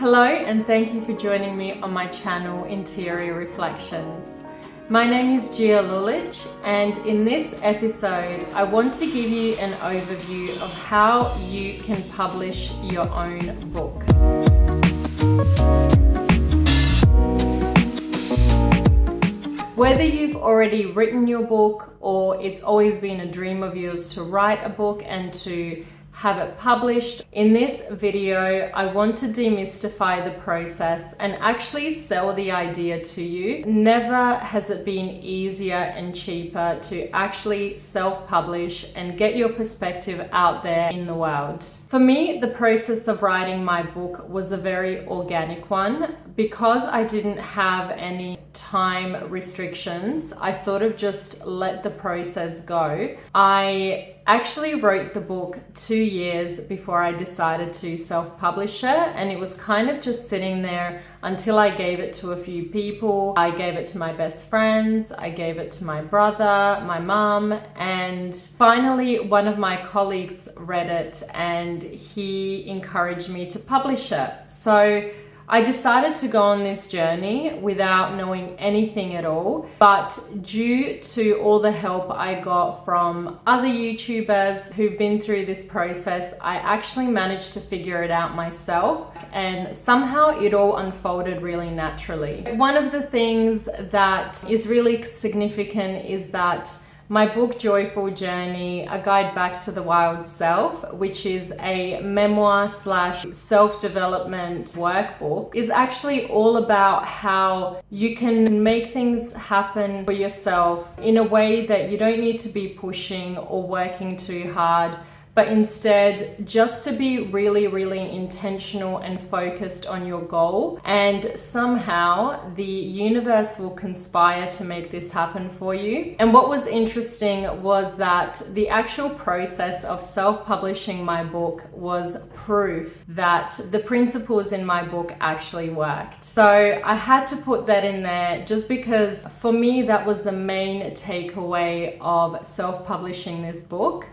Hello and thank you for joining me on my channel Interior Reflections. My name is Gia Lulich, and in this episode I want to give you an overview of how you can publish your own book. Whether you've already written your book or it's always been a dream of yours to write a book and to have it published, in this video I want to demystify the process and actually sell the idea to you. Never has it been easier and cheaper to actually self-publish and get your perspective out there in the world. For me, the process of writing my book was a very organic one. Because I didn't have any time restrictions, I sort of just let the process go. I actually wrote the book 2 years before I decided to self-publish it, and it was kind of just sitting there until I gave it to a few people. I gave it to my best friends, I gave it to my brother, my mum, and finally one of my colleagues read it and he encouraged me to publish it. So I decided to go on this journey without knowing anything at all, but due to all the help I got from other YouTubers who've been through this process, I actually managed to figure it out myself, and somehow it all unfolded really naturally. One of the things that is really significant is that my book, Joyful Journey, A Guide Back to the Wild Self, which is a memoir / self-development workbook, is actually all about how you can make things happen for yourself in a way that you don't need to be pushing or working too hard, but instead just to be really intentional and focused on your goal, and somehow the universe will conspire to make this happen for you. And what was interesting was that the actual process of self-publishing my book was proof that the principles in my book actually worked. So I had to put that in there just because for me that was the main takeaway of self-publishing this book.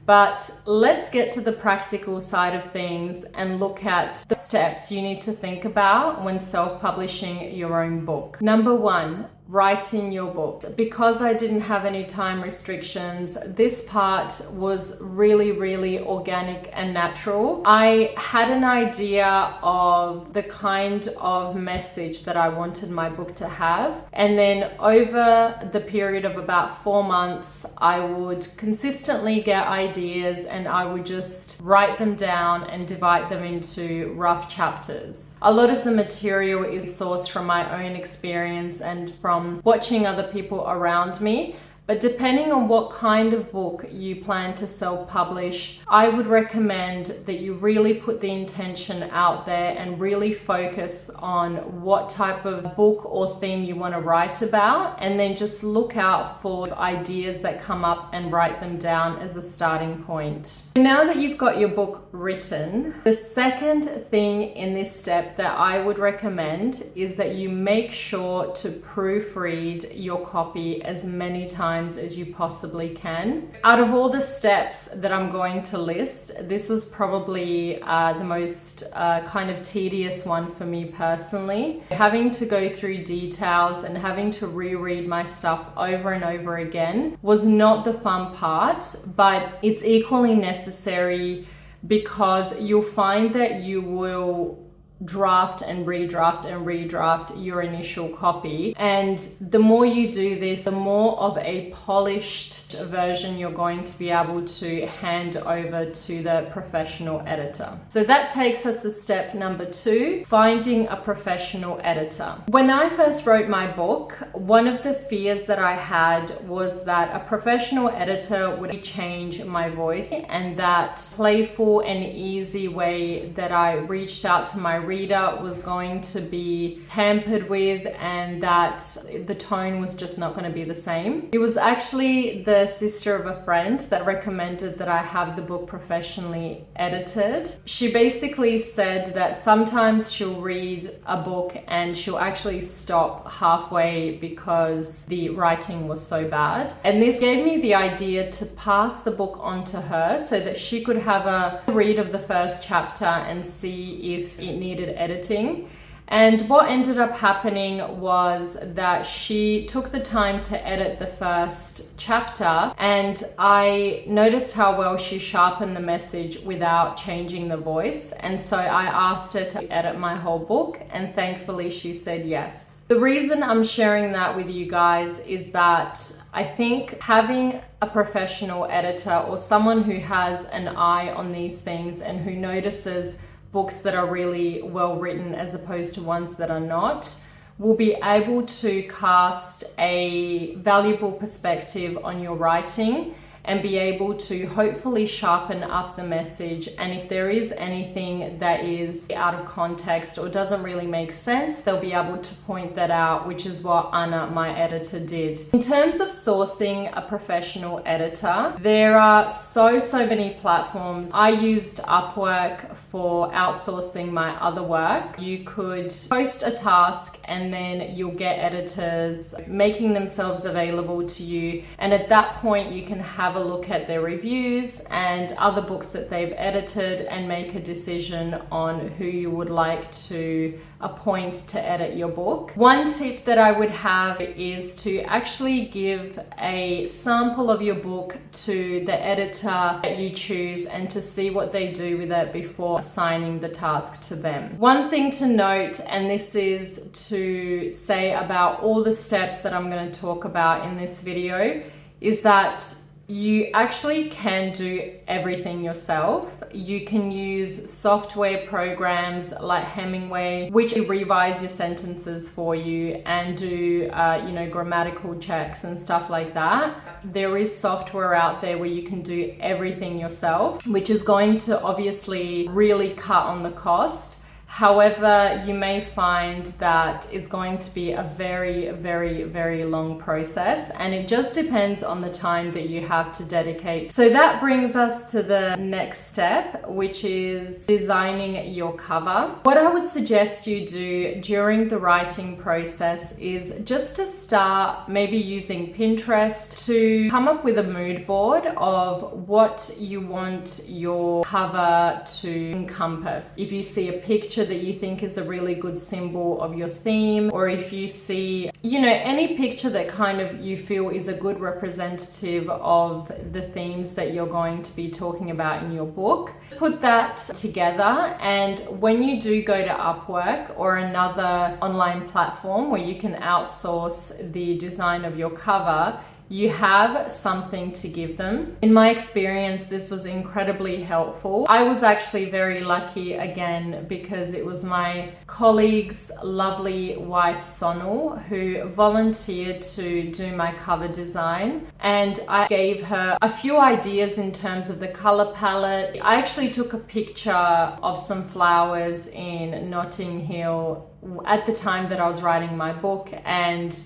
But let's get to the practical side of things and look at the steps you need to think about when self-publishing your own book. Number 1, writing your book. Because I didn't have any time restrictions, this part was really organic and natural. I had an idea of the kind of message that I wanted my book to have, and then over the period of about 4 months I would consistently get ideas and I would just write them down and divide them into rough chapters. A lot of the material is sourced from my own experience and from watching other people around me. But depending on what kind of book you plan to self-publish, I would recommend that you really put the intention out there and really focus on what type of book or theme you want to write about, and then just look out for ideas that come up and write them down as a starting point. Now that you've got your book written, the second thing in this step that I would recommend is that you make sure to proofread your copy as many times as you possibly can. Out of all the steps that I'm going to list, this was probably the most kind of tedious one for me personally. Having to go through details and having to reread my stuff over and over again was not the fun part, but it's equally necessary because you'll find that you will draft and redraft your initial copy, and the more you do this, the more of a polished version you're going to be able to hand over to the professional editor. So that takes us to step number 2, finding a professional editor. When I first wrote my book, one of the fears that I had was that a professional editor would change my voice, and that playful and easy way that I reached out to my reader was going to be tampered with, and that the tone was just not going to be the same. It was actually the sister of a friend that recommended that I have the book professionally edited. She basically said that sometimes she'll read a book and she'll actually stop halfway because the writing was so bad. And this gave me the idea to pass the book on to her so that she could have a read of the first chapter and see if it needed completed editing. And what ended up happening was that she took the time to edit the first chapter, and I noticed how well she sharpened the message without changing the voice. And so I asked her to edit my whole book, and thankfully she said yes. The reason I'm sharing that with you guys is that I think having a professional editor or someone who has an eye on these things and who notices books that are really well written as opposed to ones that are not will be able to cast a valuable perspective on your writing and be able to hopefully sharpen up the message. And if there is anything that is out of context or doesn't really make sense, they'll be able to point that out, which is what Anna, my editor, did. In terms of sourcing a professional editor, there are so many platforms. I used Upwork for outsourcing my other work. You could post a task and then you'll get editors making themselves available to you. And at that point, you can have a look at their reviews and other books that they've edited and make a decision on who you would like to appoint to edit your book. One tip that I would have is to actually give a sample of your book to the editor that you choose and to see what they do with it before assigning the task to them. One thing to note, and this is to say about all the steps that I'm going to talk about in this video, is that you actually can do everything yourself. You can use software programs like Hemingway, which revise your sentences for you and do, grammatical checks and stuff like that. There is software out there where you can do everything yourself, which is going to obviously really cut on the cost. However, you may find that it's going to be a very long process, and it just depends on the time that you have to dedicate. So that brings us to the next step, which is designing your cover. What I would suggest you do during the writing process is just to start maybe using Pinterest to come up with a mood board of what you want your cover to encompass. If you see a picture that you think is a really good symbol of your theme, or if you see, any picture that kind of you feel is a good representative of the themes that you're going to be talking about in your book, put that together. And when you do go to Upwork or another online platform where you can outsource the design of your cover, you have something to give them. In my experience, this was incredibly helpful. I was actually very lucky again because it was my colleague's lovely wife Sonal who volunteered to do my cover design, and I gave her a few ideas in terms of the color palette. I actually took a picture of some flowers in Notting Hill at the time that I was writing my book, and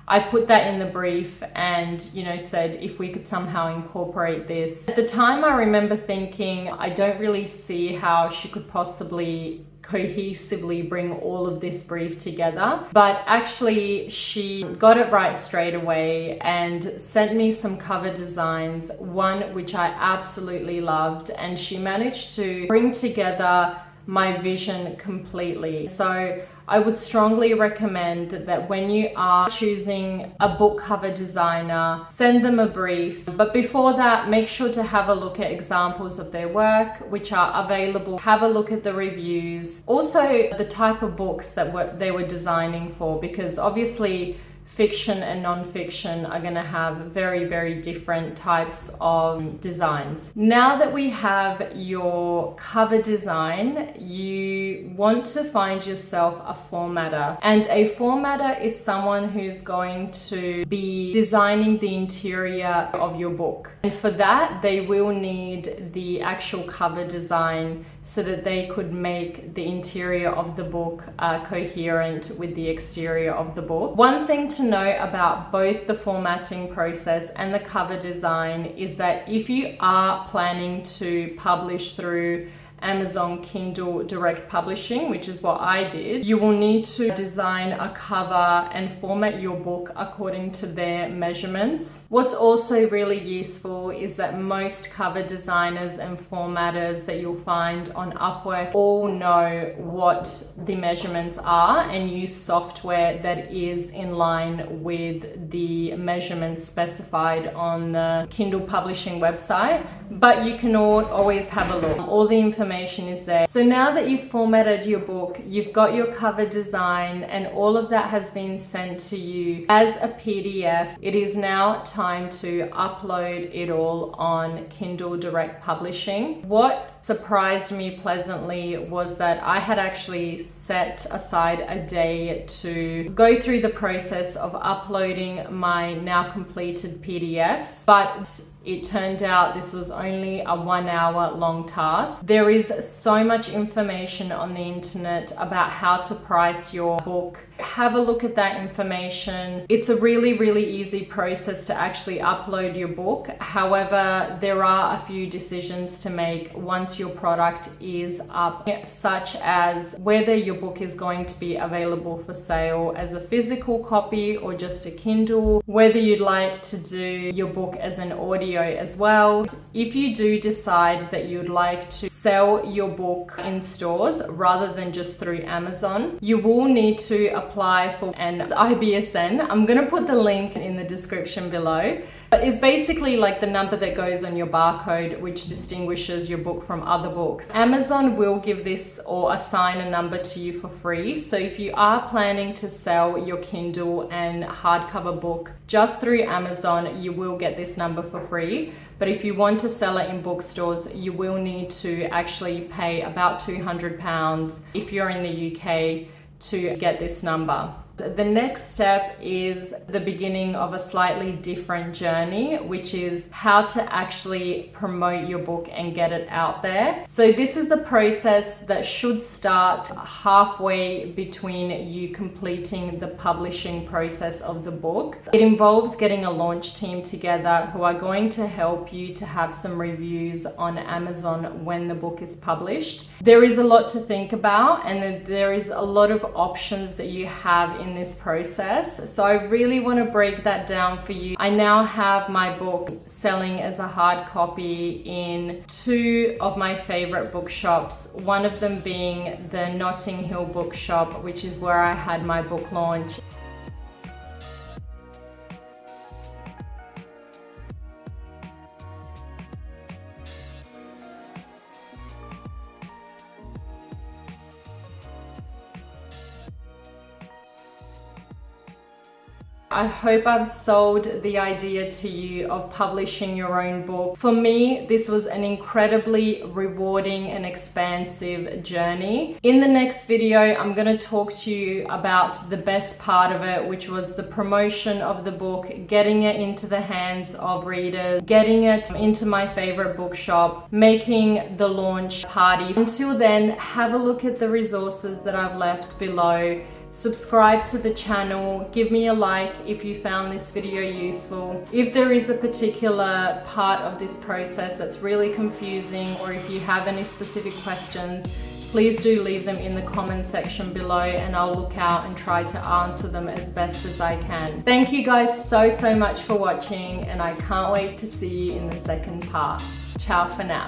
I put that in the brief and, said if we could somehow incorporate this. At the time, I remember thinking, I don't really see how she could possibly cohesively bring all of this brief together. But actually, she got it right straight away and sent me some cover designs, one which I absolutely loved, and she managed to bring together my vision completely. So I would strongly recommend that when you are choosing a book cover designer, send them a brief. But before that, make sure to have a look at examples of their work, which are available. Have a look at the reviews. Also, the type of books that they were designing for, because obviously fiction and non-fiction are going to have very different types of designs. Now that we have your cover design, you want to find yourself a formatter. And a formatter is someone who's going to be designing the interior of your book. And for that, they will need the actual cover design so that they could make the interior of the book coherent with the exterior of the book. One thing to note about both the formatting process and the cover design is that if you are planning to publish through Amazon Kindle Direct Publishing, which is what I did, you will need to design a cover and format your book according to their measurements. What's also really useful is that most cover designers and formatters that you'll find on Upwork all know what the measurements are and use software that is in line with the measurements specified on the Kindle publishing website, but you can always have a look. All the information is there. So now that you've formatted your book, you've got your cover design, and all of that has been sent to you as a PDF, it is now time to upload it all on Kindle Direct Publishing. What surprised me pleasantly was that I had actually set aside a day to go through the process of uploading my now completed PDFs, but it turned out this was only a 1 hour long task. There is so much information on the internet about how to price your book. Have a look at that information. It's a really, really easy process to actually upload your book. However, there are a few decisions to make once your product is up, such as whether your book is going to be available for sale as a physical copy or just a Kindle, whether you'd like to do your book as an audio as well. If you do decide that you'd like to sell your book in stores rather than just through Amazon, you will need to apply for an ISBN. I'm going to put the link in the description below. It's basically like the number that goes on your barcode, which distinguishes your book from other books. Amazon will give this or assign a number to you for free. So if you are planning to sell your Kindle and hardcover book just through Amazon, you will get this number for free. But if you want to sell it in bookstores, you will need to actually pay about £200 if you're in the UK to get this number. The next step is the beginning of a slightly different journey, which is how to actually promote your book and get it out there. So this is a process that should start halfway between you completing the publishing process of the book. It involves getting a launch team together who are going to help you to have some reviews on Amazon when the book is published. There is a lot to think about, and there is a lot of options that you have in this process. So I really want to break that down for you. I now have my book selling as a hard copy in 2 of my favorite bookshops, one of them being the Notting Hill bookshop, which is where I had my book launch. I hope I've sold the idea to you of publishing your own book. For me, this was an incredibly rewarding and expansive journey. In the next video, I'm going to talk to you about the best part of it, which was the promotion of the book, getting it into the hands of readers, getting it into my favorite bookshop, making the launch party. Until then, have a look at the resources that I've left below. Subscribe to the channel, give me a like if you found this video useful. If there is a particular part of this process that's really confusing, or if you have any specific questions, please do leave them in the comment section below and I'll look out and try to answer them as best as I can. Thank you guys so much for watching, and I can't wait to see you in the second part. Ciao for now.